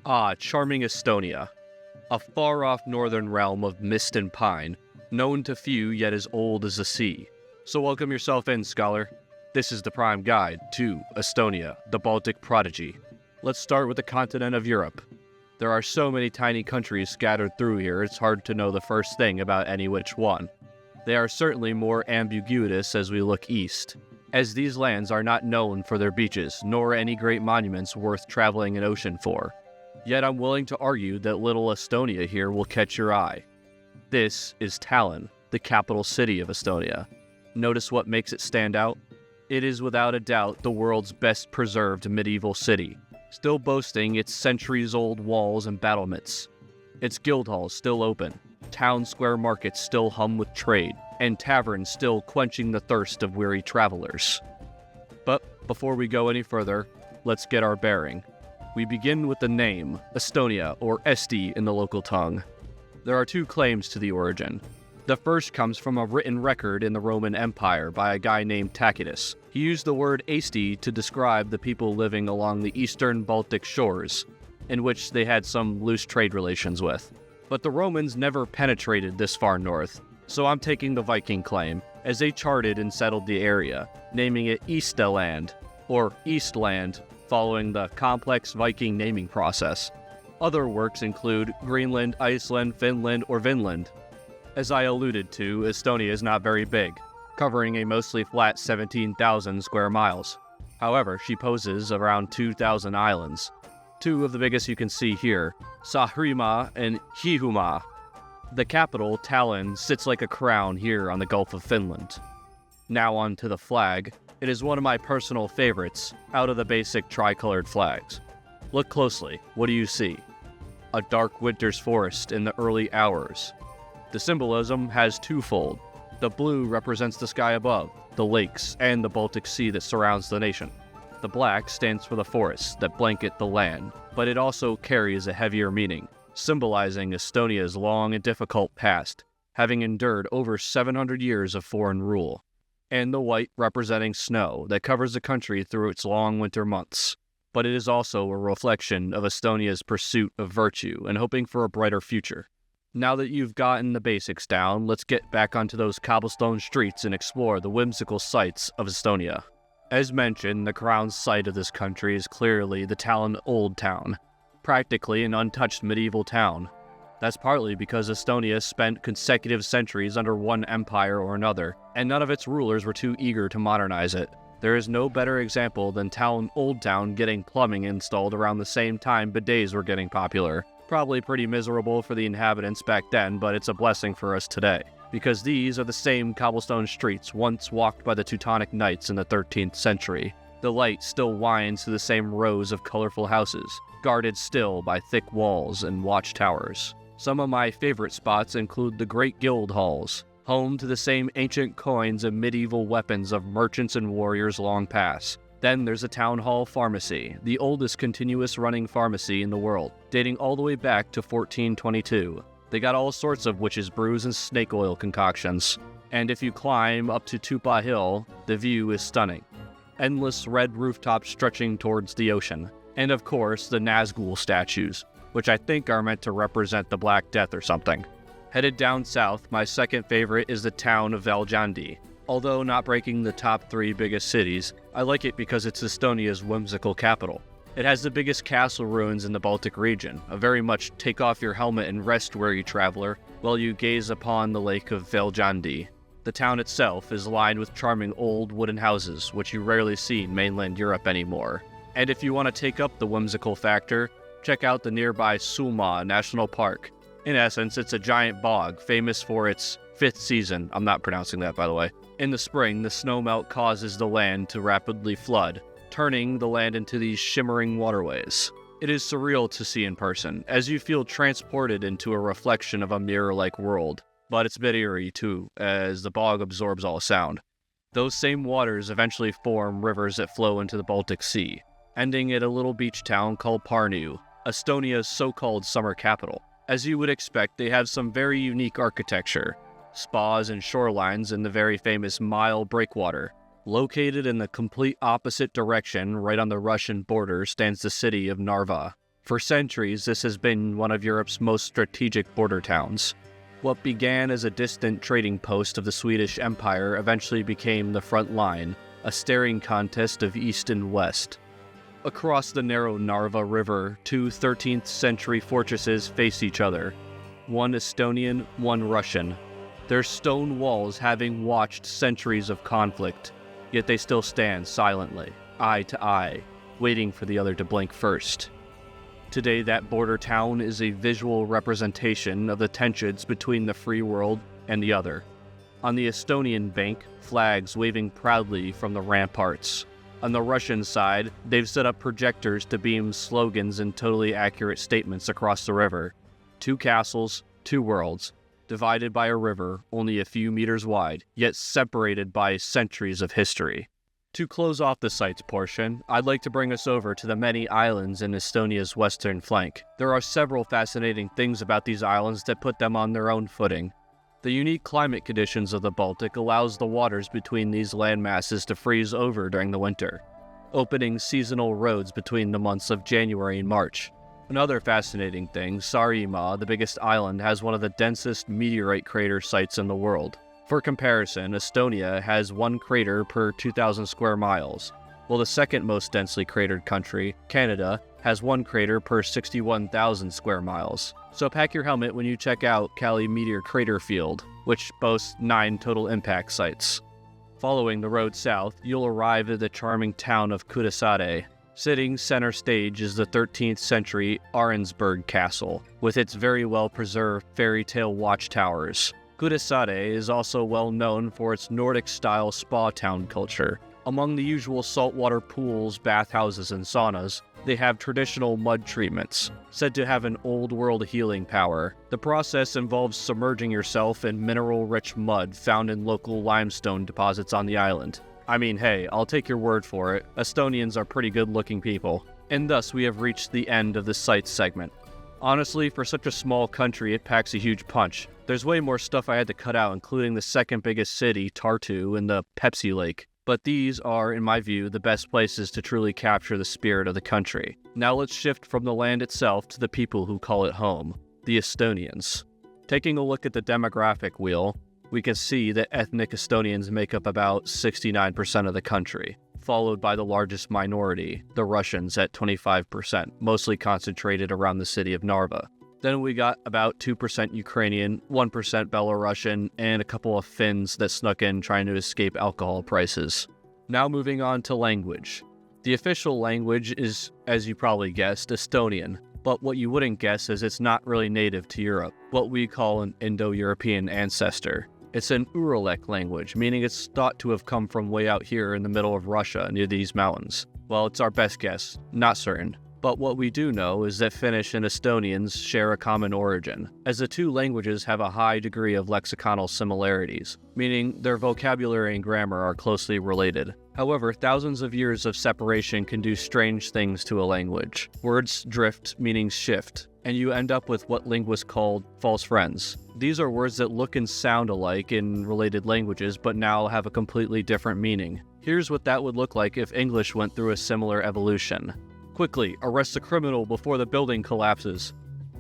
Ah, charming Estonia, a far-off northern realm of mist and pine, known to few yet as old as the sea. So welcome yourself in, scholar. This is the prime guide to Estonia, the Baltic prodigy. Let's start with the continent of Europe. There are so many tiny countries scattered through here, it's hard to know the first thing about any which one. They are certainly more ambiguous as we look east, as these lands are not known for their beaches, nor any great monuments worth traveling an ocean for. Yet I'm willing to argue that little Estonia here will catch your eye. This is Tallinn, the capital city of Estonia. Notice what makes it stand out? It is without a doubt the world's best preserved medieval city, still boasting its centuries-old walls and battlements. Its guild halls still open, town square markets still hum with trade, and taverns still quenching the thirst of weary travelers. But before we go any further, let's get our bearing. We begin with the name, Estonia, or Esti in the local tongue. There are two claims to the origin. The first comes from a written record in the Roman Empire by a guy named Tacitus. He used the word Esti to describe the people living along the eastern Baltic shores, in which they had some loose trade relations with. But the Romans never penetrated this far north, so I'm taking the Viking claim, as they charted and settled the area, naming it Eastaland, or Eastland, following the complex Viking naming process. Other works include Greenland, Iceland, Finland, or Vinland. As I alluded to, Estonia is not very big, covering a mostly flat 17,000 square miles. However, she poses around 2,000 islands. Two of the biggest you can see here, Saaremaa and Hiiumaa. The capital, Tallinn, sits like a crown here on the Gulf of Finland. Now on to the flag. It is one of my personal favorites out of the basic tricolored flags. Look closely. What do you see? A dark winter's forest in the early hours. The symbolism has twofold. The blue represents the sky above, the lakes, and the Baltic Sea that surrounds the nation. The black stands for the forests that blanket the land, but it also carries a heavier meaning, symbolizing Estonia's long and difficult past, having endured over 700 years of foreign rule. And the white representing snow that covers the country through its long winter months. But it is also a reflection of Estonia's pursuit of virtue and hoping for a brighter future. Now that you've gotten the basics down, let's get back onto those cobblestone streets and explore the whimsical sights of Estonia. As mentioned, the crown site of this country is clearly the Tallinn Old Town, practically an untouched medieval town. That's partly because Estonia spent consecutive centuries under one empire or another, and none of its rulers were too eager to modernize it. There is no better example than Tallinn Old Town getting plumbing installed around the same time bidets were getting popular. Probably pretty miserable for the inhabitants back then, but it's a blessing for us today, because these are the same cobblestone streets once walked by the Teutonic Knights in the 13th century. The light still winds through the same rows of colorful houses, guarded still by thick walls and watchtowers. Some of my favorite spots include the Great Guild Halls, home to the same ancient coins and medieval weapons of merchants and warriors long past. Then there's a town hall pharmacy, the oldest continuous running pharmacy in the world, dating all the way back to 1422. They got all sorts of witches' brews and snake oil concoctions. And if you climb up to Tupa Hill, the view is stunning. Endless red rooftops stretching towards the ocean. And of course, the Nazgul statues, which I think are meant to represent the Black Death or something. Headed down south, my second favorite is the town of Viljandi. Although not breaking the top 3 biggest cities, I like it because it's Estonia's whimsical capital. It has the biggest castle ruins in the Baltic region, a very much take off your helmet and rest weary traveler while you gaze upon the lake of Viljandi. The town itself is lined with charming old wooden houses, which you rarely see in mainland Europe anymore. And if you want to take up the whimsical factor, check out the nearby Summa National Park. In essence, it's a giant bog, famous for its 5th season. I'm not pronouncing that, by the way. In the spring, the snowmelt causes the land to rapidly flood, turning the land into these shimmering waterways. It is surreal to see in person, as you feel transported into a reflection of a mirror-like world. But it's a bit eerie, too, as the bog absorbs all sound. Those same waters eventually form rivers that flow into the Baltic Sea, ending at a little beach town called Pärnu, Estonia's so-called summer capital. As you would expect, they have some very unique architecture, spas and shorelines in the very famous Mile breakwater. Located in the complete opposite direction, right on the Russian border, stands the city of Narva, For centuries, this has been one of Europe's most strategic border towns. What began as a distant trading post of the Swedish Empire eventually became the front line, a staring contest of east and west. Across the narrow Narva River, two 13th century fortresses face each other, one Estonian, one Russian. Their stone walls having watched centuries of conflict, yet they still stand silently, eye to eye, waiting for the other to blink first. Today, that border town is a visual representation of the tensions between the free world and the other. On the Estonian bank, flags waving proudly from the ramparts. On the Russian side, they've set up projectors to beam slogans and totally accurate statements across the river. Two castles, two worlds, divided by a river only a few meters wide, yet separated by centuries of history. To close off the sites portion, I'd like to bring us over to the many islands in Estonia's western flank. There are several fascinating things about these islands that put them on their own footing. The unique climate conditions of the Baltic allows the waters between these landmasses to freeze over during the winter, opening seasonal roads between the months of January and March. Another fascinating thing, Saaremaa, the biggest island, has one of the densest meteorite crater sites in the world. For comparison, Estonia has one crater per 2,000 square miles, while the second most densely cratered country, Canada, has one crater per 61,000 square miles. So pack your helmet when you check out Kali Meteor Crater Field, which boasts 9 total impact sites. Following the road south, you'll arrive at the charming town of Kuusaare. Sitting center stage is the 13th century Arensburg Castle, with its very well-preserved fairy tale watchtowers. Kuusaare is also well known for its Nordic-style spa town culture. Among the usual saltwater pools, bathhouses, and saunas, they have traditional mud treatments, said to have an old-world healing power. The process involves submerging yourself in mineral-rich mud found in local limestone deposits on the island. I mean, hey, I'll take your word for it. Estonians are pretty good-looking people. And thus, we have reached the end of the sights segment. Honestly, for such a small country, it packs a huge punch. There's way more stuff I had to cut out, including the second biggest city, Tartu, and the Pepsi Lake. But these are, in my view, the best places to truly capture the spirit of the country. Now let's shift from the land itself to the people who call it home, the Estonians. Taking a look at the demographic wheel, we can see that ethnic Estonians make up about 69% of the country, followed by the largest minority, the Russians, at 25%, mostly concentrated around the city of Narva. Then we got about 2% Ukrainian, 1% Belarusian, and a couple of Finns that snuck in trying to escape alcohol prices. Now moving on to language. The official language is, as you probably guessed, Estonian, but what you wouldn't guess is it's not really native to Europe, what we call an Indo-European ancestor. It's an Uralic language, meaning it's thought to have come from way out here in the middle of Russia near these mountains. Well, it's our best guess, not certain. But what we do know is that Finnish and Estonians share a common origin, as the two languages have a high degree of lexiconal similarities, meaning their vocabulary and grammar are closely related. However, thousands of years of separation can do strange things to a language. Words drift, meanings shift, and you end up with what linguists call false friends. These are words that look and sound alike in related languages, but now have a completely different meaning. Here's what that would look like if English went through a similar evolution. Quickly, arrest the criminal before the building collapses.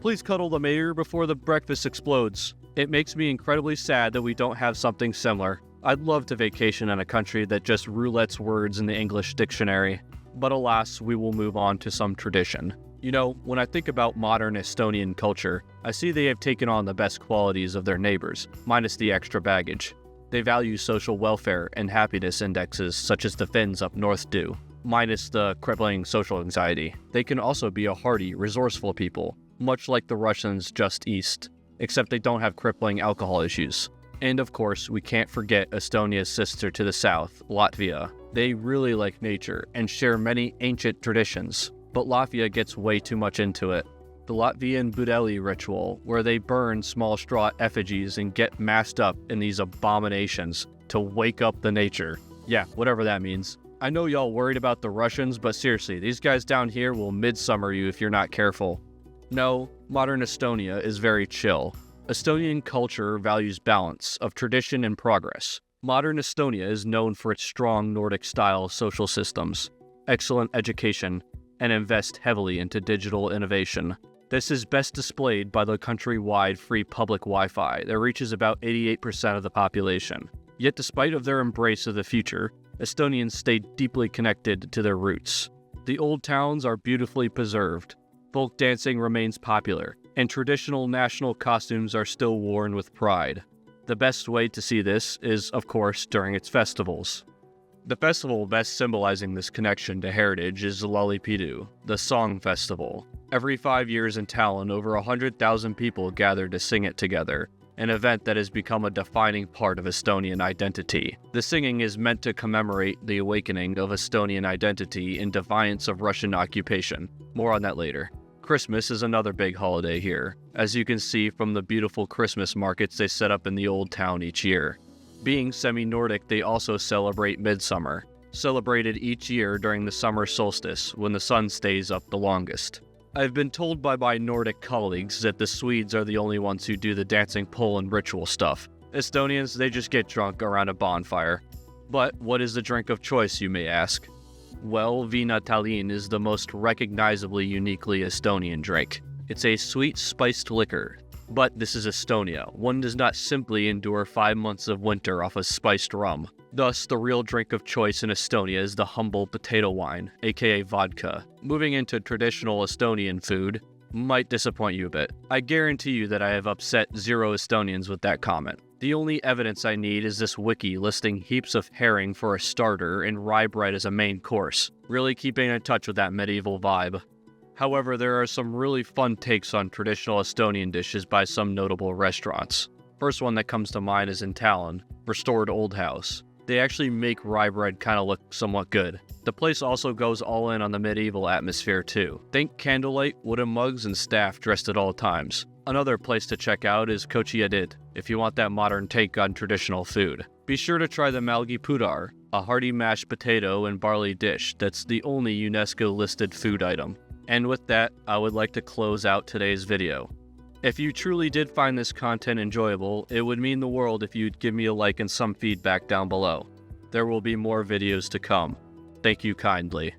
Please cuddle the mayor before the breakfast explodes. It makes me incredibly sad that we don't have something similar. I'd love to vacation in a country that just roulettes words in the English dictionary. But alas, we will move on to some tradition. You know, when I think about modern Estonian culture, I see they have taken on the best qualities of their neighbors, minus the extra baggage. They value social welfare and happiness indexes such as the Finns up north do, minus the crippling social anxiety. They can also be a hardy, resourceful people, much like the Russians just east, except they don't have crippling alcohol issues. And of course, we can't forget Estonia's sister to the south, Latvia. They really like nature and share many ancient traditions, but Latvia gets way too much into it. The Latvian Budeli ritual, where they burn small straw effigies and get masked up in these abominations to wake up the nature. Yeah, whatever that means. I know y'all worried about the Russians, but seriously, these guys down here will midsummer you if you're not careful. No, modern Estonia is very chill. Estonian culture values balance of tradition and progress. Modern Estonia is known for its strong Nordic-style social systems, excellent education, and invest heavily into digital innovation. This is best displayed by the country-wide free public Wi-Fi that reaches about 88% of the population. Yet despite of their embrace of the future, Estonians stay deeply connected to their roots. The old towns are beautifully preserved, folk dancing remains popular, and traditional national costumes are still worn with pride. The best way to see this is, of course, during its festivals. The festival best symbolizing this connection to heritage is Lallipidu, the Song Festival. Every 5 years in Tallinn, over 100,000 people gather to sing it together, an event that has become a defining part of Estonian identity. The singing is meant to commemorate the awakening of Estonian identity in defiance of Russian occupation. More on that later. Christmas is another big holiday here, as you can see from the beautiful Christmas markets they set up in the old town each year. Being semi-Nordic, they also celebrate Midsummer, celebrated each year during the summer solstice when the sun stays up the longest. I've been told by my Nordic colleagues that the Swedes are the only ones who do the dancing pole and ritual stuff. Estonians, they just get drunk around a bonfire. But what is the drink of choice, you may ask? Well, Viina Tallinn is the most recognizably uniquely Estonian drink. It's a sweet spiced liquor. But this is Estonia. One does not simply endure 5 months of winter off of spiced rum. Thus, the real drink of choice in Estonia is the humble potato wine, aka vodka. Moving into traditional Estonian food might disappoint you a bit. I guarantee you that I have upset 0 Estonians with that comment. The only evidence I need is this wiki listing heaps of herring for a starter and rye bread as a main course, really keeping in touch with that medieval vibe. However, there are some really fun takes on traditional Estonian dishes by some notable restaurants. First one that comes to mind is in Tallinn, Restored Old House. They actually make rye bread kind of look somewhat good. The place also goes all in on the medieval atmosphere too. Think candlelight, wooden mugs, and staff dressed at all times. Another place to check out is Kochiedid, if you want that modern take on traditional food. Be sure to try the Malgi Pudar, a hearty mashed potato and barley dish that's the only UNESCO-listed food item. And with that, I would like to close out today's video. If you truly did find this content enjoyable, it would mean the world if you'd give me a like and some feedback down below. There will be more videos to come. Thank you kindly.